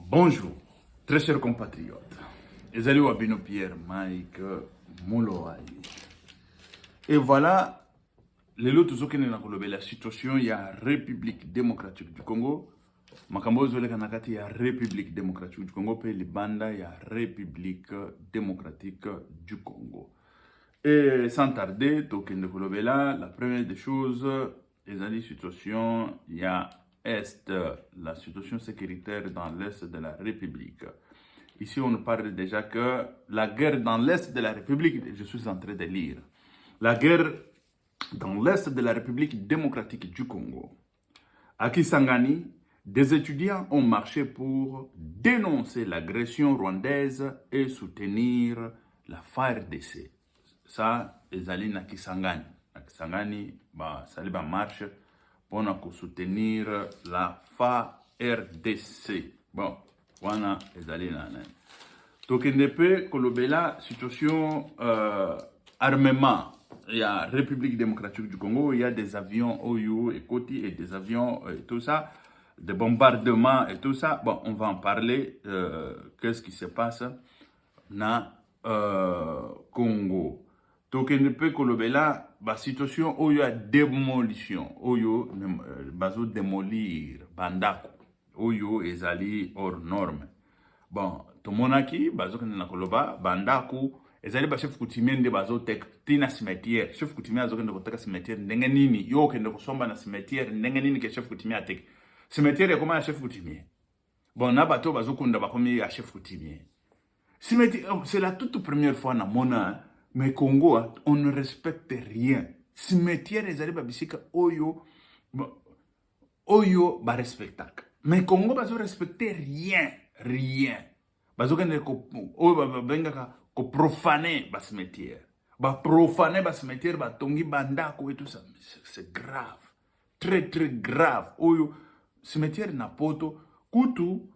Bonjour, très chers compatriotes. Ezali Wabino Pierre Mike Moloai. Et voilà, les lots la situation, il y a République démocratique du Congo. Makambo Zole Kanakati, il y a République démocratique du Congo. Puis les bandes, il y a République démocratique du Congo. Et sans tarder, token de Kolobela, la première des choses, les situation, il y a Est, la situation sécuritaire dans l'Est de la République. Ici, on parle déjà que la guerre dans l'Est de la République, je suis en train de lire, la guerre dans l'Est de la République démocratique du Congo. À Kisangani, des étudiants ont marché pour dénoncer l'agression rwandaise et soutenir la FARDC. Ça, les alliés na Kisangani. Na Kisangani, ça les marche pour soutenir la FARDC. Bon, voilà les alliés na. Donc, il ne peut que la situation armement. Il y a République démocratique du Congo, il y a des avions OU et Koti et des avions et tout ça, des bombardements et tout ça. Bon, on va en parler. Qu'est-ce qui se passe dans Congo? Donc, il ne peut que la situation où il y a démolition, où il y a démolir, bandako, où il y a des alliés hors normes. Bon, tout le monde qui bazo kende na koloba bandaku ezali ba chef coutumier nde bazo tek tina cimetière chef coutumier azo kende koteka cimetière ndenge nini yo kende kosomba na cimetière ndenge nini ke chef coutumier atek cimetière comment chef coutumier bon na bato bazo kunda bakomi ya chef coutumier cimetière c'est la toute première fois na mona mais Congo on ne respecte rien cimetière ezali ba bisika oyo ba respectaka mais Congo bazo respecter rien. Bazokende ko profaner bas cimetière. Ba profaner bas cimetière ba tongi bandako et tout ça. C'est grave. Très très grave. Oyo cimetière na poto kutu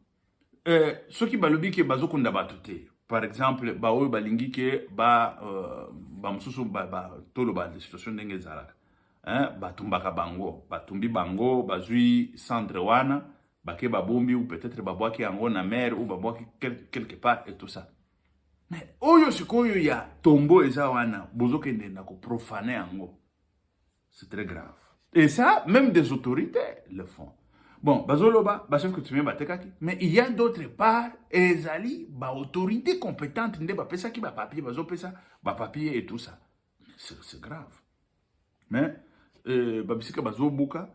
soki balobi ke bazokunda batute. Par exemple, ba oyo balingi ke ba mususu ba tolo ba situation ndenge zalaka. Batumbaka bango, batumbi bango, bazui centre wana. Bake babombi ou peut-être babwaki yango na mer ou babwaki quelque part et tout ça. Mais oyo sikoyo ya tombo eza wana bozokende na ko profaner yango. C'est très grave. Et ça, même des autorités le font. Bon, bazoloba, chef coutumier batekaki, mais il y a d'autre part ezali ba autorité compétente nde ba pesa ki ba papier bazopesa ba papier et tout ça. C'est grave. Mais babisika bazobuka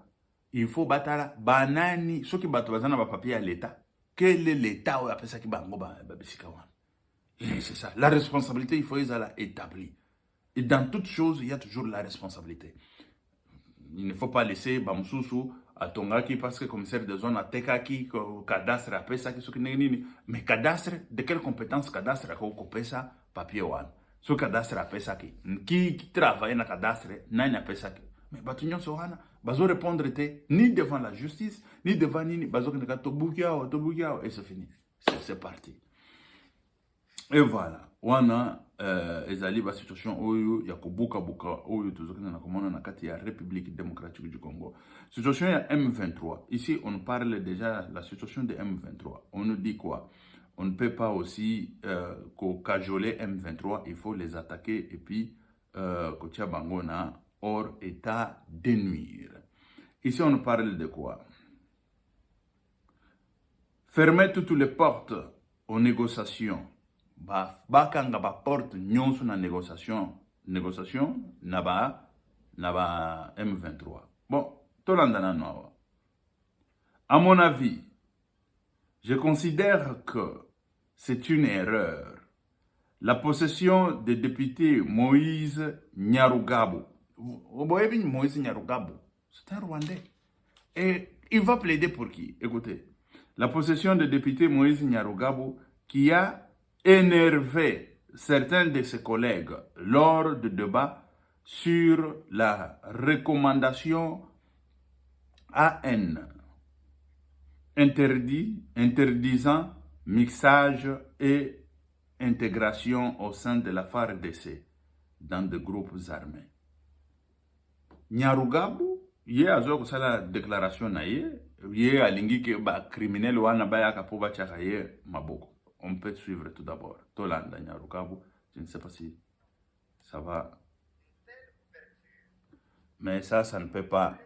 il faut batala banani soki bato bazana ba papier à l'état quel est l'état ou après ça qui bango ba bisika wana et c'est ça la responsabilité il faut la établir et dans toute chose il y a toujours la responsabilité il ne faut pas laisser bamsusu atongaki parce que commissaire de zone atekaki cadastre après ça qui soki nini mais cadastre de quelle compétence cadastre ko kopesa papier wana so cadastre après ça qui travaille na cadastre nani après ça mais batunyo sohana bazo répondre ni devant la justice ni devant nini bazo kenda tobukiao et c'est fini c'est parti et voilà wana ezali ba situation oyo ya kobuka oyo tozokenda na komona na kati ya République démocratique du Congo situation ya M23 ici on parle déjà la situation de M23 on nous dit quoi on ne peut pas aussi cajoler M23 il faut les attaquer et puis kotia bangona hors état de nuire. Ici, on parle de quoi? Fermer toutes les portes aux négociations. Bakanga ba porte nyonso na négociation naba M23. Bon, tolandana noa. À mon avis, je considère que c'est une erreur. La possession des députés Moïse Nyarugabo. Moïse Nyarugabo, c'est un Rwandais. Et il va plaider pour qui? Écoutez, la possession de député Moïse Nyarugabo qui a énervé certains de ses collègues lors de débats sur la recommandation AN interdisant mixage et intégration au sein de la FARDC dans des groupes armés. Nyarugabo, hier a la déclaration naïe, Ye alingi ke ba criminel wana ba yaka po ba chaka ye maboko. On peut suivre tout d'abord. Tolanda Nyarukabu, je ne sais pas si ça va. Mais ça ne peut pas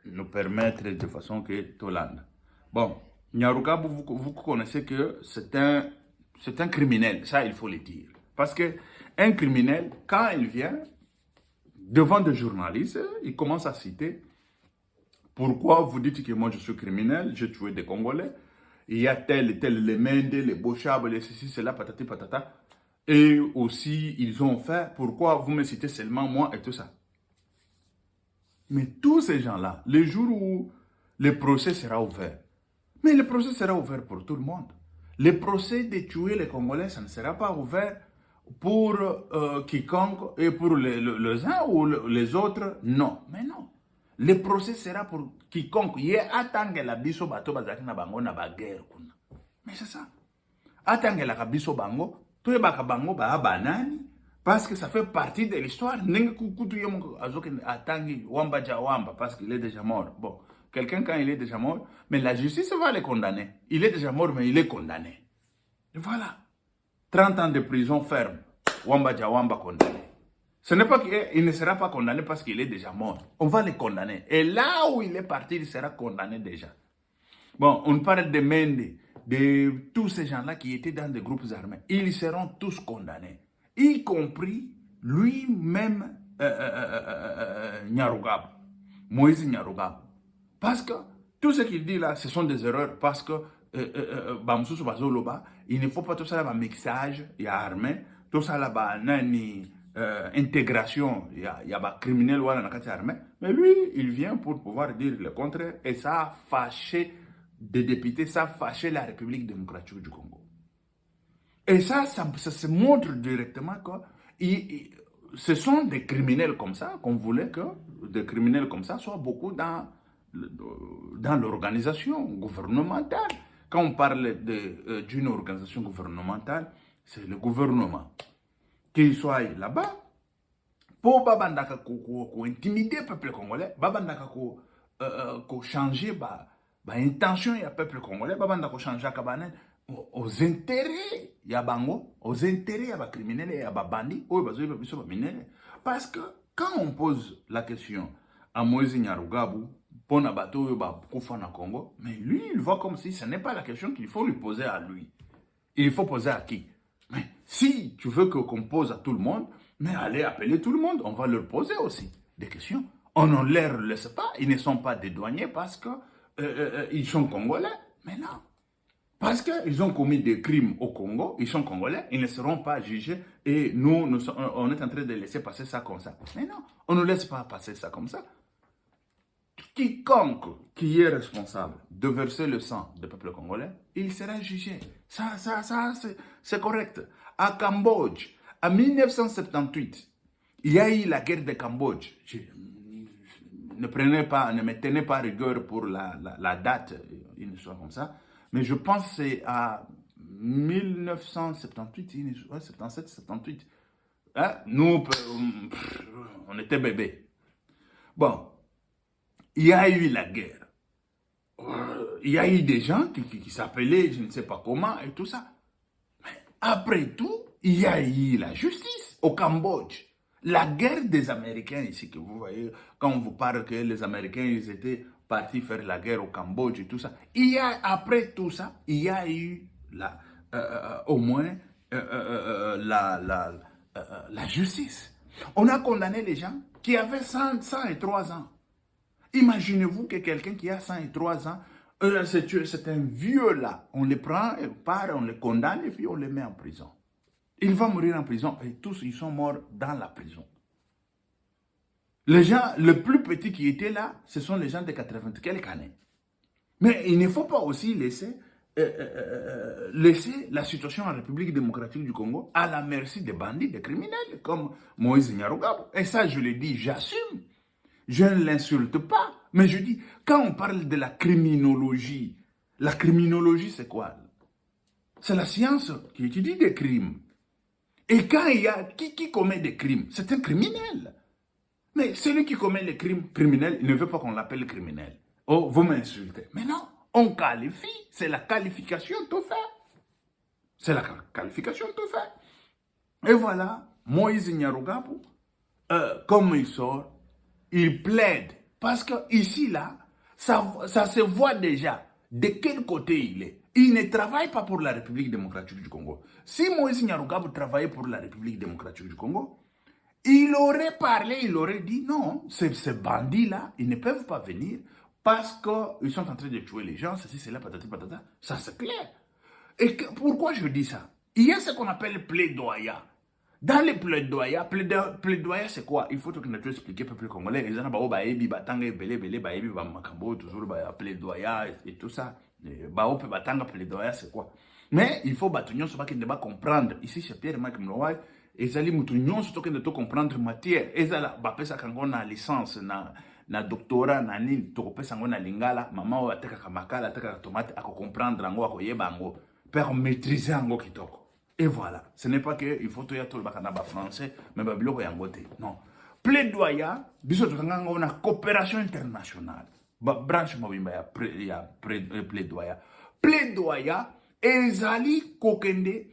nous permettre de façon que Tolanda. Bon, Nyarukabu, vous connaissez que c'est un criminel, ça il faut le dire. Parce que un criminel, quand il vient devant des journalistes, il commence à citer pourquoi vous dites que moi je suis criminel, j'ai tué des Congolais, il y a tel et tel, les Mende, les Bochab, les ceci, cela, patati patata. Et aussi, ils ont fait, pourquoi vous me citez seulement moi et tout ça. Mais tous ces gens-là, le jour où le procès sera ouvert, mais le procès sera ouvert pour tout le monde. Le procès de tuer les Congolais, ça ne sera pas ouvert pour quiconque et pour les uns ou les autres, non. Mais non. Le procès sera pour quiconque. Il y a attendu la biso bato bazaki na bango na baguerre kuna. Mais c'est ça. Attendu la biso bango, to baka bango ba banani parce que ça fait partie de l'histoire. Nenga kukutu yemo azoke atangi wamba jawamba parce qu'il est déjà mort. Bon, quelqu'un quand il est déjà mort, mais la justice va le condamner. Il est déjà mort mais il est condamné. Et voilà. 30 ans de prison ferme. Wamba jawamba condamné. Ce n'est pas qu'il ne sera pas condamné parce qu'il est déjà mort. On va le condamner. Et là où il est parti, il sera condamné déjà. Bon, on parle de Mende, de tous ces gens-là qui étaient dans des groupes armés. Ils seront tous condamnés. Y compris lui-même Nyarugabo. Moïse Nyarugabo. Parce que tout ce qu'il dit là, ce sont des erreurs. Parce que il ne faut pas tout ça là, mixage, il y a armé. Tout ça là, nani. Intégration, il y a des criminels ou armé, mais lui, il vient pour pouvoir dire le contraire et ça a fâché des députés, ça a fâché la République démocratique du Congo. Et ça se montre directement que ce sont des criminels comme ça, qu'on voulait que des criminels comme ça soient beaucoup dans l'organisation gouvernementale. Quand on parle d'une organisation gouvernementale, c'est le gouvernement. Qu'il soit là-bas, pour babandaka ko intimider le peuple congolais, babandaka ko changer intention ya peuple congolais, babandaka ko changer aux intérêts ya bango, aux intérêts ya ba criminels et ya ba bandits, ou bazo ba biso ba minene. Parce que quand on pose la question à Moïse Nyarugabo pour na bato yo ba kufa na Congo, mais lui il voit comme si ce n'est pas la question qu'il faut lui poser à lui. Il faut poser à qui? Mais si tu veux qu'on pose à tout le monde, mais allez appeler tout le monde, on va leur poser aussi des questions. On ne leur laisse pas, ils ne sont pas des douaniers parce qu'ils sont congolais. Mais non. Parce qu'ils ont commis des crimes au Congo, ils sont congolais, ils ne seront pas jugés et nous, on est en train de laisser passer ça comme ça. Mais non, on ne laisse pas passer ça comme ça. Quiconque qui est responsable de verser le sang du peuple congolais, il sera jugé. Ça c'est correct. À Cambodge, en 1978, il y a eu la guerre de Cambodge. Ne me tenez pas rigueur pour la date, une histoire comme ça. Mais je pense que c'est à 1978, 77, 78. Hein? Nous, on était bébés. Bon. Il y a eu la guerre. Il y a eu des gens qui s'appelaient, je ne sais pas comment, et tout ça. Mais après tout, il y a eu la justice au Cambodge. La guerre des Américains ici, que vous voyez, quand on vous parle que les Américains, ils étaient partis faire la guerre au Cambodge et tout ça. Après tout ça, il y a eu au moins la justice. On a condamné les gens qui avaient 103 ans. Imaginez-vous que quelqu'un qui a 103 ans, c'est un vieux là, on les prend, on les condamne et puis on les met en prison. Il va mourir en prison et tous ils sont morts dans la prison. Les gens, le plus petit qui était là, ce sont les gens de 80 quelques années. Mais il ne faut pas aussi laisser la situation en République démocratique du Congo à la merci des bandits, des criminels comme Moïse Nyarugabo. Et ça, je le dis, j'assume. Je ne l'insulte pas, mais je dis, quand on parle de la criminologie c'est quoi? C'est la science qui étudie des crimes. Et quand il y a qui commet des crimes, c'est un criminel. Mais celui qui commet les crimes criminels, il ne veut pas qu'on l'appelle criminel. Oh, vous m'insultez. Mais non, on qualifie. C'est la qualification tout fait. C'est la qualification tout fait. Et voilà, Moïse Nyarugabo, comme il sort, il plaide. Parce que ici, là, ça se voit déjà de quel côté il est. Il ne travaille pas pour la République démocratique du Congo. Si Moïse Nyarugabo travaillait pour la République démocratique du Congo, il aurait parlé, il aurait dit non, ces bandits-là, ils ne peuvent pas venir parce qu'ils sont en train de tuer les gens, ceci, cela, patati, patata. Ça, c'est clair. Et pourquoi je dis ça? Il y a ce qu'on appelle plaidoyer. Dans les plaidoyers, plaidoyer c'est quoi? Il faut que nous expliquions peuple congolais. Les gens ont baébi, batanga, belé, belé, baébi, bamakambo, toujours plaidoyer et tout ça. Baope, batanga, plaidoyer c'est quoi? Mais il faut batunion, c'est pas qu'il ne va comprendre. Ici, c'est Pierre-Marc Mlouay. Ezali mutu nyonso toke de to comprendre matière ezala bapesa kango na licence na doctorat na nini to kopesa ngo na lingala mama o ateka makala ateka tomate ako comprendre ngo ako yeba ngo pour maîtriser ngo kitoko. Et voilà, ce n'est pas que il faut to ya to bakana ba français mais ba biloko yango te. Non. Plaidoyer biso to kanga ngo na coopération internationale. Ba branche mobimba ya plaidoyer. Plaidoyer ezali kokende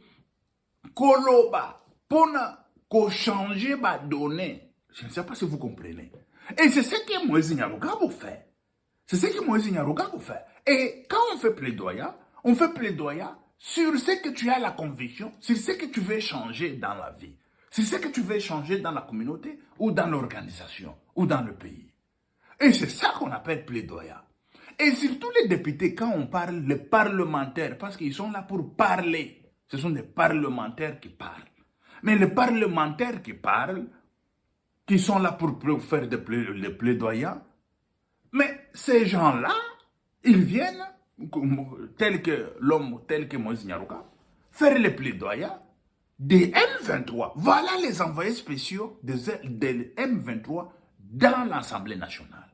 koloba Pona ko changer ba données. Je ne sais pas si vous comprenez. Et c'est ce que Moïse Nyarugabo fait. C'est ce que Moïse Nyarugabo fait. Et quand on fait plaidoyer sur ce que tu as la conviction, sur ce que tu veux changer dans la vie, sur ce que tu veux changer dans la communauté ou dans l'organisation ou dans le pays. Et c'est ça qu'on appelle plaidoyer. Et surtout les députés, quand on parle, les parlementaires, parce qu'ils sont là pour parler. Ce sont des parlementaires qui parlent. Mais les parlementaires qui parlent, qui sont là pour faire des plaidoyers, mais ces gens-là, ils viennent, tel que l'homme, tel que Moïse Nyarugabo, faire les plaidoyers des M23. Voilà les envoyés spéciaux des M23 dans l'Assemblée nationale.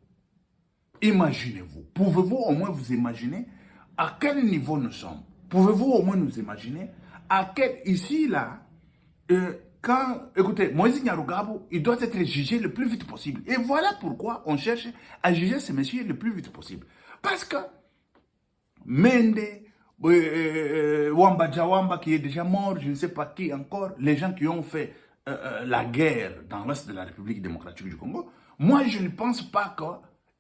Imaginez-vous, pouvez-vous au moins vous imaginer à quel niveau nous sommes? Pouvez-vous au moins nous imaginer à quel, ici, là, écoutez, Moïse Nyarugabo, il doit être jugé le plus vite possible. Et voilà pourquoi on cherche à juger ces messieurs le plus vite possible. Parce que Mende, Wamba Jawamba qui est déjà mort, je ne sais pas qui encore, les gens qui ont fait la guerre dans l'Est de la République démocratique du Congo, moi je ne pense pas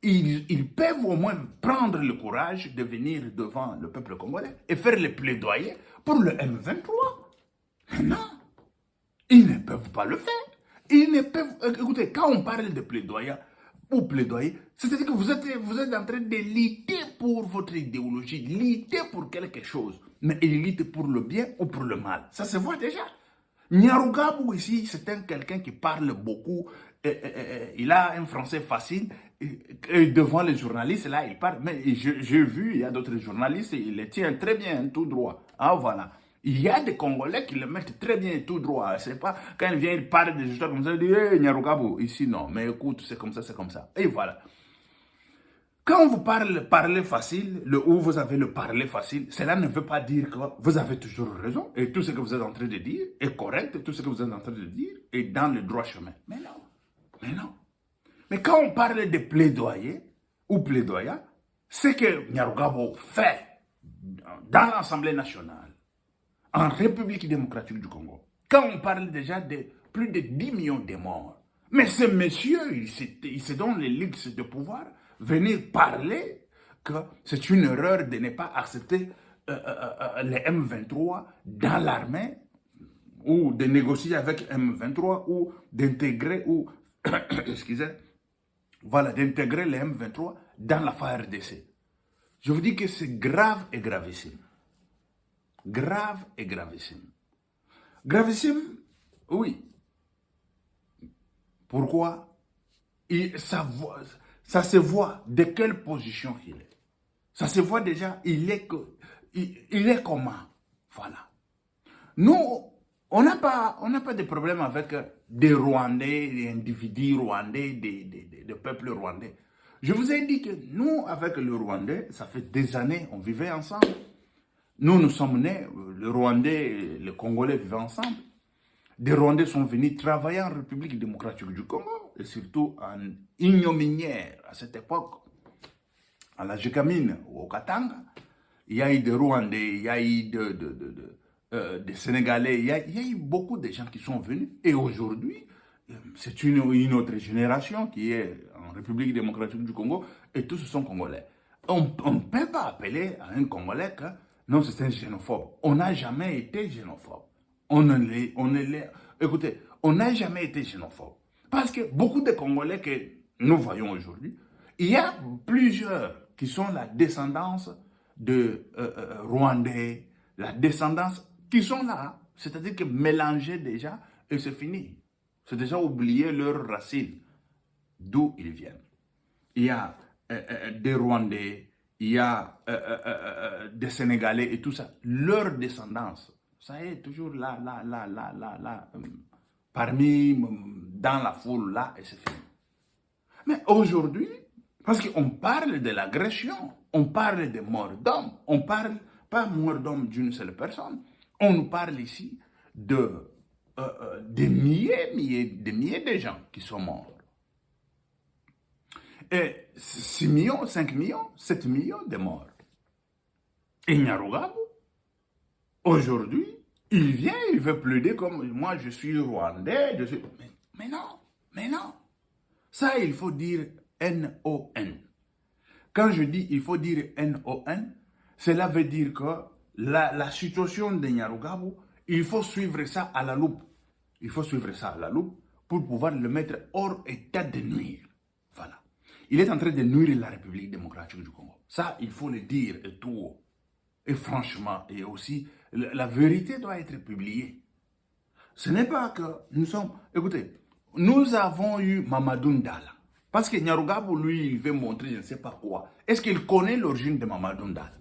qu'ils peuvent au moins prendre le courage de venir devant le peuple congolais et faire le plaidoyer pour le M23. Mais non. Ils ne peuvent pas le faire. Ils ne peuvent... Écoutez, quand on parle de plaidoyer, c'est-à-dire que vous êtes en train de lutter pour votre idéologie, lutter pour quelque chose. Mais ils luttent pour le bien ou pour le mal. Ça se voit déjà. Nyarugabo ici, c'est quelqu'un qui parle beaucoup. Il a un français facile. Et devant les journalistes, là, il parle. Mais j'ai vu, il y a d'autres journalistes, il les tient très bien, tout droit. Ah, voilà. Il y a des Congolais qui le mettent très bien tout droit. C'est pas quand il vient, il parle des histoires comme ça, il dit hey, Nyarugabo, ici non, mais écoute, c'est comme ça, c'est comme ça. Et voilà. Quand vous parlez facile, où vous avez le parler facile, cela ne veut pas dire que vous avez toujours raison et tout ce que vous êtes en train de dire est correct, tout ce que vous êtes en train de dire est dans le droit chemin. Mais non, mais non. Mais quand on parle de plaidoyer ou plaidoyer, ce que Nyarugabo fait dans l'Assemblée nationale, en République démocratique du Congo, quand on parle déjà de plus de 10 millions de morts, mais ce monsieur, il se donne les luxes de pouvoir venir parler que c'est une erreur de ne pas accepter les M23 dans l'armée ou de négocier avec M23 ou d'intégrer ou excusez, voilà, d'intégrer les M23 dans la FARDC. Je vous dis que c'est grave et gravissime. Grave et gravissime. Gravissime, oui. Pourquoi? Ça se voit de quelle position il est. Ça se voit déjà, il est comment? Voilà. Nous, on n'a pas de problème avec des Rwandais, des individus rwandais, des peuples rwandais. Je vous ai dit que nous, avec le Rwandais, ça fait des années, on vivait ensemble. Nous sommes nés, le Rwandais et le Congolais vivaient ensemble. Des Rwandais sont venus travailler en République démocratique du Congo, et surtout en ignominière à cette époque. à la Gécamine ou au Katanga. Il y a eu des Rwandais, il y a eu des Sénégalais, il y a eu beaucoup de gens qui sont venus. Et aujourd'hui, c'est une autre génération qui est en République démocratique du Congo et tous sont Congolais. On ne peut pas appeler à un Congolais que non, c'est un xénophobe. On n'a jamais été xénophobe. Écoutez, on n'a jamais été xénophobe. Parce que beaucoup de Congolais que nous voyons aujourd'hui, il y a plusieurs qui sont la descendance de Rwandais, la descendance qui sont là. C'est-à-dire que mélangés déjà et c'est fini. C'est déjà oublié leurs racines, d'où ils viennent. Il y a des Rwandais, il y a des Sénégalais et tout ça. Leur descendance, ça est toujours là, parmi, dans la foule, là, et c'est fini. Mais aujourd'hui, parce qu'on parle de l'agression, on parle de mort d'homme, on parle pas mort d'homme d'une seule personne, on nous parle ici des milliers de gens qui sont morts. Et 6 millions, 5 millions, 7 millions de morts. Et Nyarugabo, aujourd'hui, il vient, il veut plaider comme moi je suis rwandais, mais non. Ça, il faut dire N-O-N. Quand je dis il faut dire N-O-N, cela veut dire que la situation de Nyarugabo, il faut suivre ça à la loupe. Il faut suivre ça à la loupe pour pouvoir le mettre hors état de nuire. Voilà. Il est en train de nuire la République démocratique du Congo. Ça, il faut le dire et tout. Et franchement, et aussi, la vérité doit être publiée. Ce n'est pas que nous sommes... Écoutez, nous avons eu Mamadou Ndala. Parce que Nyarugabo, lui, il veut montrer je ne sais pas quoi. Est-ce qu'il connaît l'origine de Mamadou Ndala?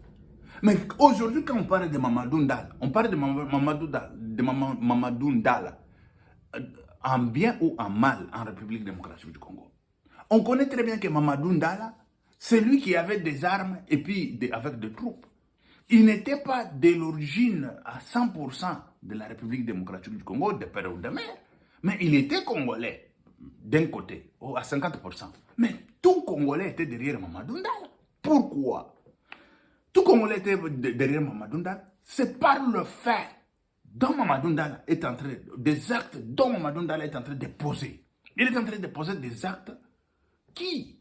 Mais aujourd'hui, quand on parle de Mamadou Ndala, on parle de Mamadou Ndala, en bien ou en mal, en République démocratique du Congo. On connaît très bien que Mamadou Ndala, c'est lui qui avait des armes et puis avec des troupes. Il n'était pas de l'origine à 100% de la République démocratique du Congo, de père ou de mère, mais il était congolais d'un côté, à 50%. Mais tout Congolais était derrière Mamadou Ndala. Pourquoi? Tout Congolais était derrière Mamadou Ndala. C'est par le fait dont Mamadou Ndala est en train, des actes dont Mamadou Ndala est en train de poser. Il est en train de poser des actes qui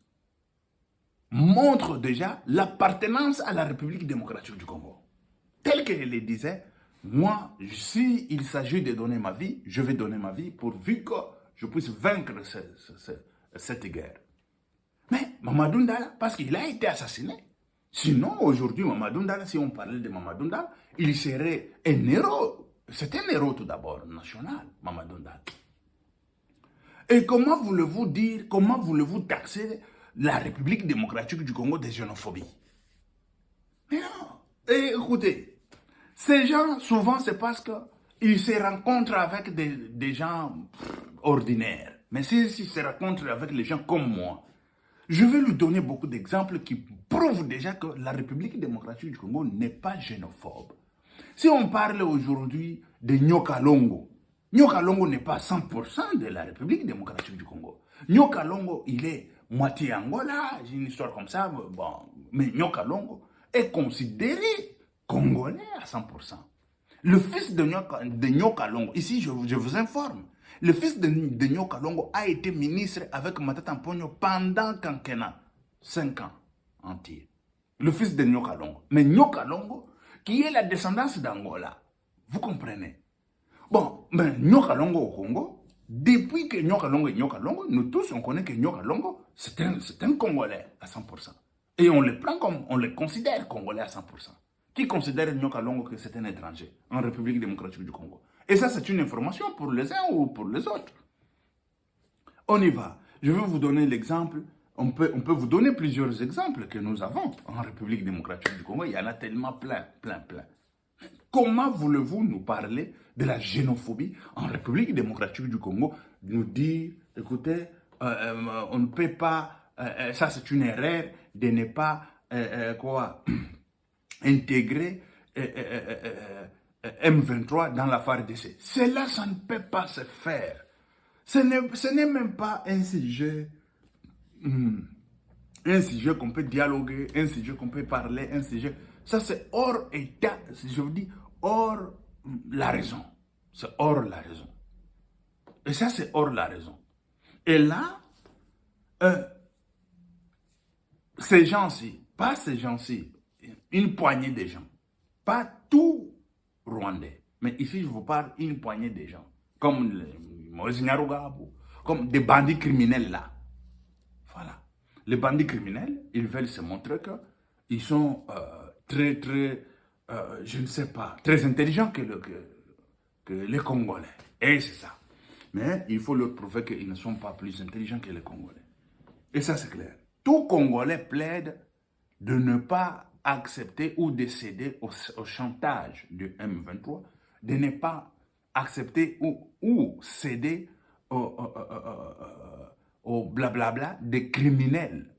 montrent déjà l'appartenance à la République démocratique du Congo. Tel que je le disais, moi, si il s'agit de donner ma vie, je vais donner ma vie pourvu que je puisse vaincre cette guerre. Mais Mamadou Ndala, parce qu'il a été assassiné. Sinon, aujourd'hui, Mamadou Ndala, si on parlait de Mamadou Ndala, il serait un héros. C'est un héros tout d'abord, national, Mamadou Ndala. Et comment voulez-vous dire, comment voulez-vous taxer la République démocratique du Congo de xénophobie? Mais non. Et écoutez, ces gens, souvent, c'est parce qu'ils se rencontrent avec des gens ordinaires. Mais s'ils se rencontrent avec les gens comme moi, je vais lui donner beaucoup d'exemples qui prouvent déjà que la République démocratique du Congo n'est pas xénophobe. Si on parle aujourd'hui de Nyoka Longo, Nyoka Longo n'est pas 100% de la République démocratique du Congo. Nyoka Longo, il est moitié Angola, j'ai une histoire comme ça, bon, mais Nyoka Longo est considéré congolais à 100%. Le fils de Nyoka Longo, ici je vous informe, le fils de Nyoka Longo a été ministre avec Matata Mponyo pendant quinquennat, 5 ans entiers. Le fils de Nyoka Longo. Mais Nyoka Longo, qui est la descendance d'Angola, vous comprenez? Bon, mais Nyoka Longo au Congo, depuis que Nyoka Longo est Nyoka Longo, nous tous on connaît que Nyoka Longo, c'est un Congolais à 100%. Et on le prend comme, on le considère Congolais à 100%. Qui considère Nyoka Longo que c'est un étranger en République démocratique du Congo? Et ça, c'est une information pour les uns ou pour les autres. On y va. Je vais vous donner l'exemple. On peut vous donner plusieurs exemples que nous avons en République démocratique du Congo. Il y en a tellement plein. Comment voulez-vous nous parler de la xénophobie en République démocratique du Congo? Nous dire, écoutez, on ne peut pas, ça c'est une erreur de ne pas intégrer M23 dans la FARDC. Cela, ça ne peut pas se faire. Ce n'est même pas un sujet un sujet qu'on peut dialoguer, un sujet qu'on peut parler, un sujet... Ça, c'est hors état, je vous dis, hors la raison. C'est hors la raison. Et ça, c'est hors la raison. Et là, ces gens-ci, pas ces gens-ci, une poignée de gens, pas tout Rwandais, mais ici, je vous parle une poignée de gens, comme Moïse Nyarugabo, comme des bandits criminels là. Voilà. Les bandits criminels, ils veulent se montrer qu'ils sont très, je ne sais pas, très intelligents que les Congolais. Et c'est ça. Mais il faut leur prouver qu'ils ne sont pas plus intelligents que les Congolais. Et ça, c'est clair. Tout Congolais plaide de ne pas accepter ou de céder au chantage du M23, de ne pas accepter ou céder au blablabla des criminels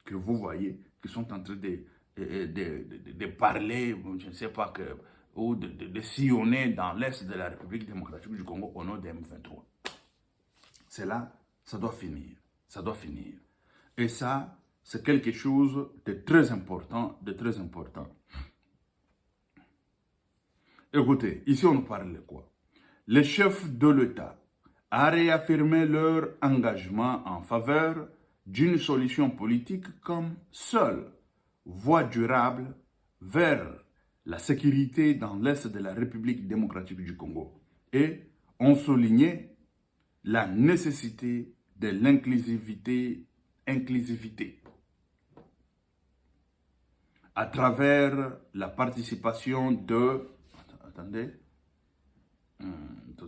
que vous voyez, qui sont en train de parler, je ne sais pas, ou de sillonner dans l'Est de la République démocratique du Congo au nom des M23. C'est là, ça doit finir. Ça doit finir. Et ça, c'est quelque chose de très important, de très important. Écoutez, ici on nous parle de quoi? Les chefs de l'État ont réaffirmé leur engagement en faveur d'une solution politique comme seule voie durable vers la sécurité dans l'Est de la République démocratique du Congo et ont souligné la nécessité de l'inclusivité à travers la participation de... Attendez. Je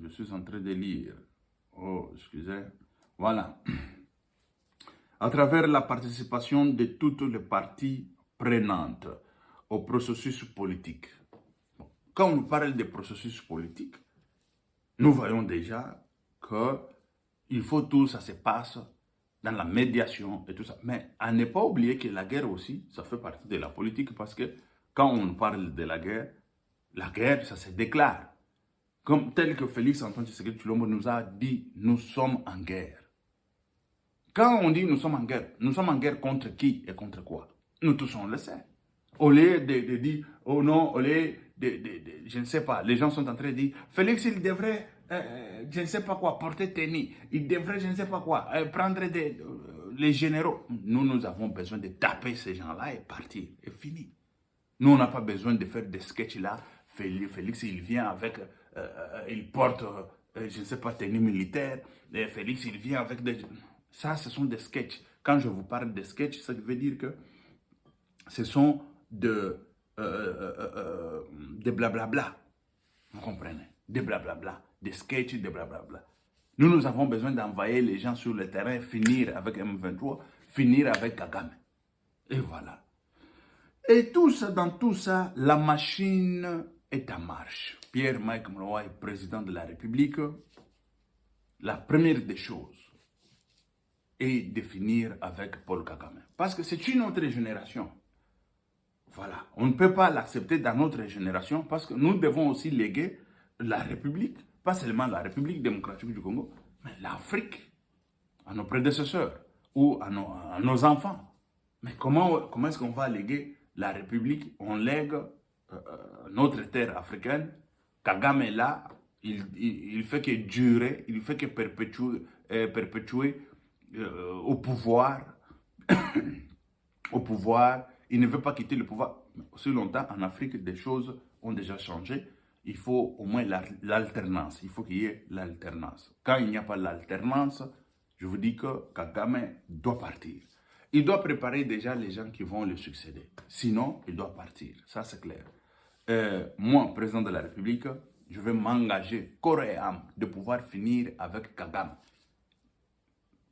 suis en train de lire. Oh, excusez. Voilà. À travers la participation de toutes les parties prenantes au processus politique. Bon. Quand on parle de processus politique, nous voyons déjà qu'il faut tout ça se passe dans la médiation et tout ça. Mais à ne pas oublier que la guerre aussi, ça fait partie de la politique parce que quand on parle de la guerre, ça se déclare. Comme tel que Félix Antoine Tshisekedi Tshilombo nous a dit, nous sommes en guerre. Quand on dit nous sommes en guerre contre qui et contre quoi? Nous tous on le sait. Au lieu de dire, oh non, au lieu je ne sais pas, les gens sont en train de dire, Félix, il devrait, je ne sais pas quoi, porter tennis, il devrait, je ne sais pas quoi, prendre les généraux. Nous avons besoin de taper ces gens-là et partir, et fini. Nous, on n'a pas besoin de faire des sketchs là. Félix, il vient avec, il porte, je ne sais pas, tenue militaire. Félix, il vient avec des... Ça, ce sont des sketchs. Quand je vous parle de sketchs, ça veut dire que ce sont de blablabla. Vous comprenez? Des blablabla. Des sketchs, des blablabla. Nous avons besoin d'envoyer les gens sur le terrain, finir avec M23, finir avec Kagame. Et voilà. Et tout ça, dans tout ça, la machine est en marche. Pierre-Mike Mloa est président de la République. La première des choses est de finir avec Paul Kagame. Parce que c'est une autre génération. Voilà. On ne peut pas l'accepter dans notre génération parce que nous devons aussi léguer la République, pas seulement la République démocratique du Congo, mais l'Afrique à nos prédécesseurs ou à nos enfants. Mais comment est-ce qu'on va léguer la République? On lègue notre terre africaine. Kagame est là, il fait que durer, il fait que perpétuer au pouvoir. Au pouvoir. Il ne veut pas quitter le pouvoir. Aussi longtemps, en Afrique, des choses ont déjà changé. Il faut au moins l'alternance. Il faut qu'il y ait l'alternance. Quand il n'y a pas l'alternance, je vous dis que Kagame doit partir. Il doit préparer déjà les gens qui vont le succéder. Sinon, il doit partir. Ça, c'est clair. Moi, président de la République, je vais m'engager corps et âme de pouvoir finir avec Kagame.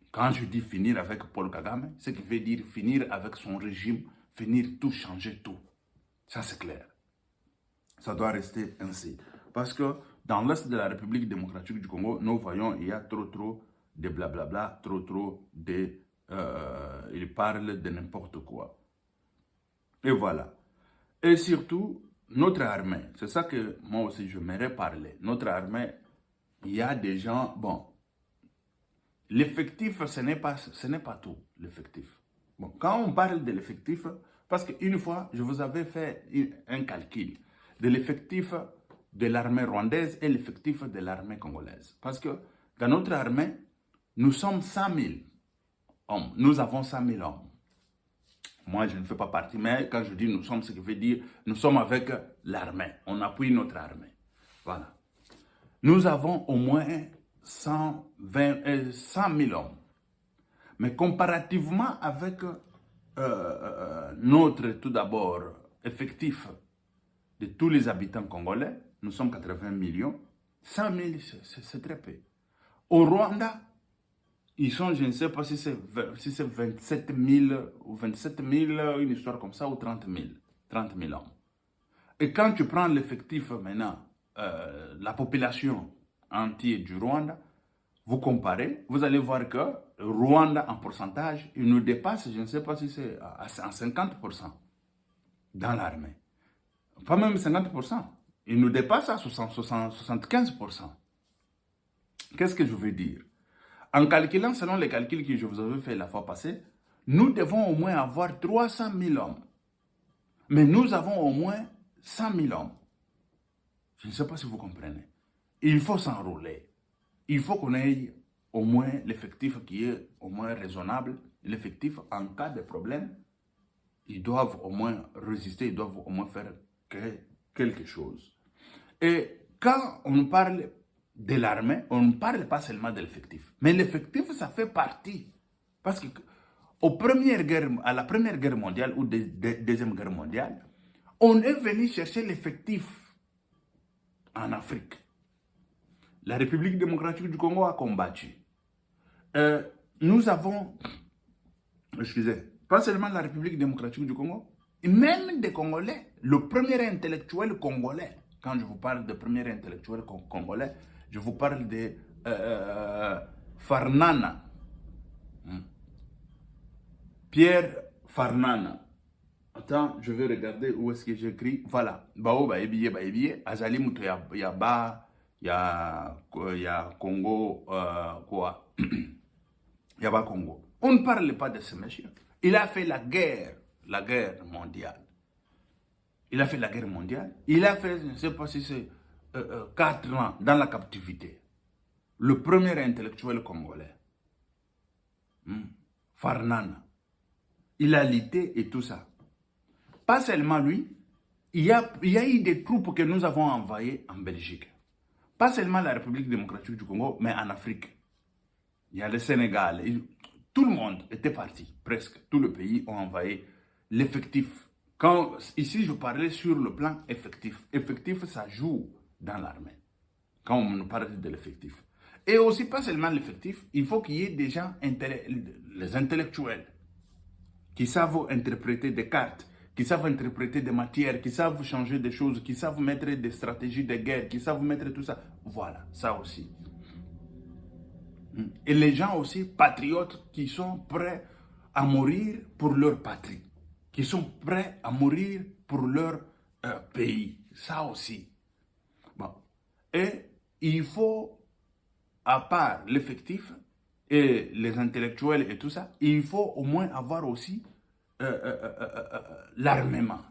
Quand je dis finir avec Paul Kagame, ce qui veut dire finir avec son régime, finir tout, changer tout. Ça, c'est clair. Ça doit rester ainsi. Parce que dans l'Est de la République démocratique du Congo, nous voyons il y a trop de blablabla, trop de... il parle de n'importe quoi. Et voilà. Et surtout, notre armée, c'est ça que moi aussi je m'aimerais parler. Notre armée, il y a des gens, bon, l'effectif, ce n'est pas tout, l'effectif. Bon, quand on parle de l'effectif, parce qu'une fois, je vous avais fait un calcul de l'effectif de l'armée rwandaise et l'effectif de l'armée congolaise. Parce que dans notre armée, nous sommes 100 000 hommes. Nous avons 100 000 hommes. Moi, je ne fais pas partie, mais quand je dis nous sommes, ce qui veut dire nous sommes avec l'armée. On appuie notre armée. Voilà. Nous avons au moins 100 000 hommes. Mais comparativement avec notre, tout d'abord, effectif de tous les habitants congolais, nous sommes 80 millions, 100 000, c'est très peu. Au Rwanda, ils sont, je ne sais pas si c'est 27 000 ou 27 000, une histoire comme ça, ou 30 000 hommes. Et quand tu prends l'effectif maintenant, la population entière du Rwanda, vous comparez, vous allez voir que le Rwanda en pourcentage, il nous dépasse, je ne sais pas si c'est à 50% dans l'armée. Pas même 50%. Il nous dépasse à 75%. Qu'est-ce que je veux dire? En calculant selon les calculs que je vous avais fait la fois passée, nous devons au moins avoir 300 000 hommes. Mais nous avons au moins 100 000 hommes. Je ne sais pas si vous comprenez. Il faut s'enrôler. Il faut qu'on ait au moins l'effectif qui est au moins raisonnable. L'effectif, en cas de problème, ils doivent au moins résister, ils doivent au moins faire quelque chose. Et quand on parle de l'armée, on ne parle pas seulement de l'effectif. Mais l'effectif, ça fait partie. Parce que à la Première Guerre mondiale ou Deuxième Guerre mondiale, on est venu chercher l'effectif en Afrique. La République démocratique du Congo a combattu. Nous avons, pas seulement la République démocratique du Congo, même des Congolais, le premier intellectuel congolais, quand je vous parle de premier intellectuel congolais, je vous parle de Farnana, Pierre Farnana. Attends, je vais regarder où est-ce que j'écris. Voilà. Bao Baebiye, Azali Mouto ya Congo, quoi. Yaba Congo. On ne parle pas de ce monsieur. Il a fait la guerre mondiale. Il a fait la guerre mondiale. Il a fait, je ne sais pas si c'est 4 ans dans la captivité. Le premier intellectuel congolais. Farnana. Il a lutté et tout ça. Pas seulement lui, il y a eu des troupes que nous avons envoyées en Belgique. Pas seulement la République démocratique du Congo, mais en Afrique. Il y a le Sénégal. Tout le monde était parti, presque. Tout le pays a envoyé l'effectif. Ici, je parlais sur le plan effectif. Effectif, ça joue dans l'armée. Quand on parle de l'effectif. Et aussi, pas seulement l'effectif, il faut qu'il y ait des gens, les intellectuels, qui savent interpréter des cartes, qui savent interpréter des matières, qui savent changer des choses, qui savent mettre des stratégies de guerre, qui savent mettre tout ça. Voilà, ça aussi. Et les gens aussi patriotes qui sont prêts à mourir pour leur patrie, qui sont prêts à mourir pour leur pays. Ça aussi. Bon. Et il faut, à part l'effectif et les intellectuels et tout ça, il faut au moins avoir aussi l'armement.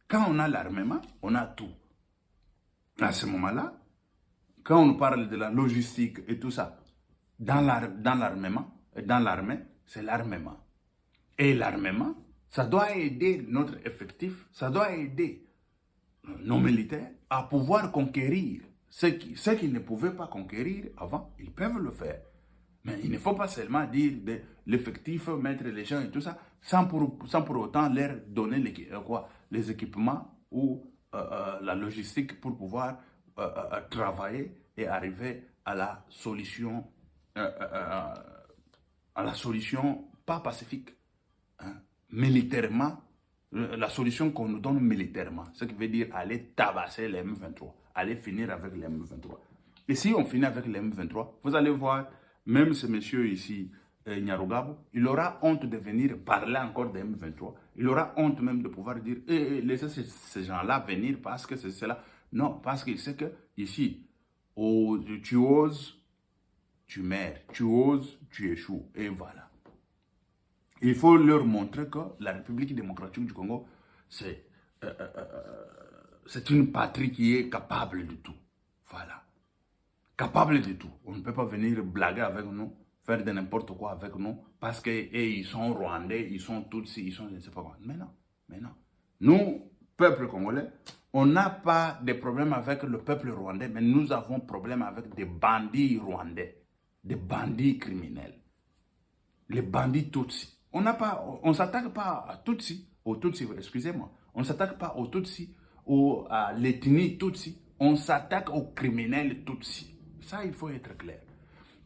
Quand on a l'armement, on a tout. À ce moment-là, quand on parle de la logistique et tout ça, dans l'armée, c'est l'armement. Et l'armement, ça doit aider notre effectif, ça doit aider nos militaires à pouvoir conquérir. Ceux qui ne pouvaient pas conquérir avant, ils peuvent le faire. Mais il ne faut pas seulement dire de l'effectif, mettre les gens et tout ça, sans pour autant leur donner les équipements ou la logistique pour pouvoir travailler et arriver à la solution, pas pacifique, hein, militairement, la solution qu'on nous donne militairement, ce qui veut dire aller tabasser les M23, aller finir avec les M23. Et si on finit avec les M23, vous allez voir, même ce monsieur ici, Nyarugabo, il aura honte de venir parler encore des M23. Il aura honte même de pouvoir dire, laissez ces gens-là venir parce que c'est cela. Non, parce qu'il sait que ici, tu oses tu meurs. Tu oses, tu échoues. Et voilà. Il faut leur montrer que la République démocratique du Congo, c'est une patrie qui est capable de tout. Voilà. Capable de tout. On ne peut pas venir blaguer avec nous, faire de n'importe quoi avec nous, parce qu'ils sont rwandais, ils sont tutsis, ils sont je ne sais pas quoi. Mais non, mais non. Nous, peuple congolais, on n'a pas de problème avec le peuple rwandais, mais nous avons problème avec des bandits rwandais, des bandits criminels, les bandits tutsis. On ne s'attaque pas à tutsis, aux tutsis, excusez-moi, on ne s'attaque pas aux tutsis, à l'ethnie tutsi, on s'attaque aux criminels tutsis. Ça, il faut être clair.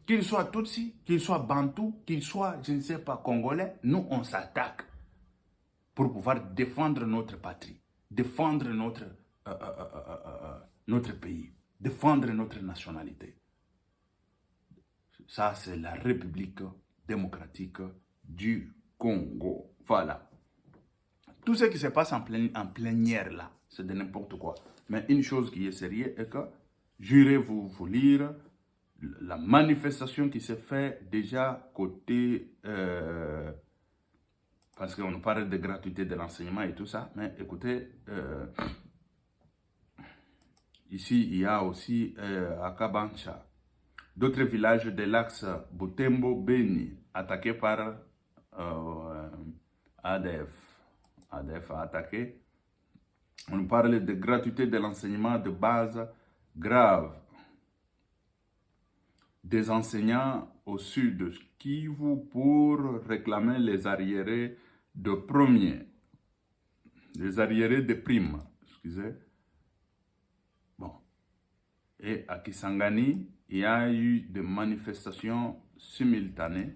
Qu'ils soient tutsis, qu'ils soient bantous, qu'ils soient, je ne sais pas, congolais, nous, on s'attaque pour pouvoir défendre notre patrie, défendre notre pays, défendre notre nationalité. Ça, c'est la République démocratique du Congo. Voilà. Tout ce qui se passe en plénière là, c'est de n'importe quoi. Mais une chose qui est sérieuse est que jurez vous lire la manifestation qui s'est faite déjà côté... parce qu'on nous parle de gratuité de l'enseignement et tout ça, mais écoutez, ici il y a aussi à Kabancha, d'autres villages de l'axe Butembo-Beni attaqués par ADF. ADF a attaqué. On nous parle de gratuité de l'enseignement de base grave. Des enseignants au sud de Kivu pour réclamer les arriérés de premier. Les arriérés de prime, excusez. Bon. Et à Kisangani, il y a eu des manifestations simultanées.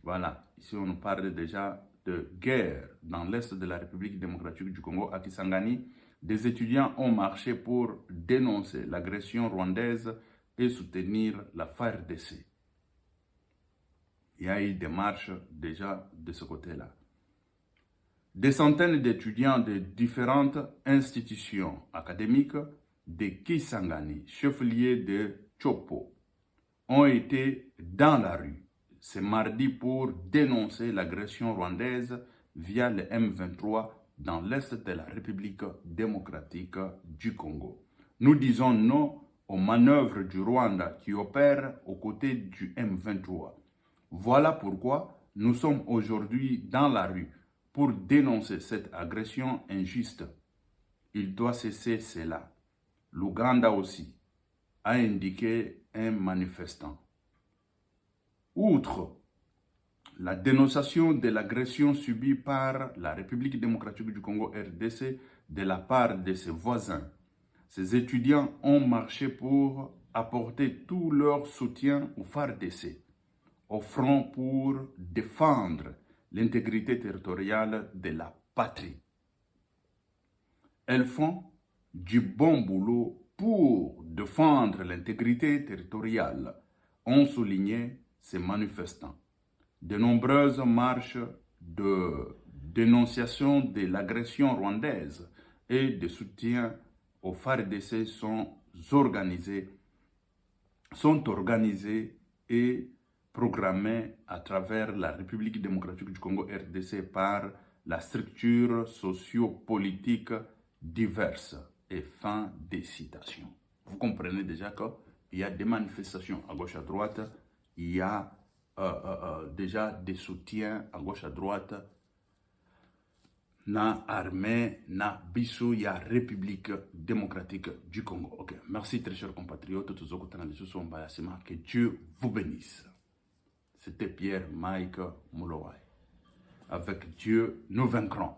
Voilà. Ici, on nous parle déjà de guerre dans l'est de la République démocratique du Congo. À Kisangani, des étudiants ont marché pour dénoncer l'agression rwandaise et soutenir la FARDC. Il y a eu des marches déjà de ce côté-là. Des centaines d'étudiants de différentes institutions académiques de Kisangani, chef-lieu de Chopo, ont été dans la rue ce mardi pour dénoncer l'agression rwandaise via le M23 dans l'est de la République démocratique du Congo. Nous disons non aux manœuvres du Rwanda qui opèrent aux côtés du M23. Voilà pourquoi nous sommes aujourd'hui dans la rue pour dénoncer cette agression injuste. Il doit cesser cela. L'Ouganda aussi, a indiqué un manifestant. Outre la dénonciation de l'agression subie par la République démocratique du Congo RDC de la part de ses voisins, ces étudiants ont marché pour apporter tout leur soutien au FARDC, au front pour défendre l'intégrité territoriale de la patrie. Elles font du bon boulot pour défendre l'intégrité territoriale, ont souligné ces manifestants. De nombreuses marches de dénonciation de l'agression rwandaise et de soutien au FARDC sont organisées et programmées à travers la République démocratique du Congo RDC par la structure sociopolitique diverse. Et fin des citations. Vous comprenez déjà qu'il y a des manifestations à gauche à droite, il y a déjà des soutiens à gauche à droite, na armée, na biso, il y a République démocratique du Congo. Ok, merci très chers compatriotes, que Dieu vous bénisse. C'était Pierre Mike Moulouai. Avec Dieu, nous vaincrons.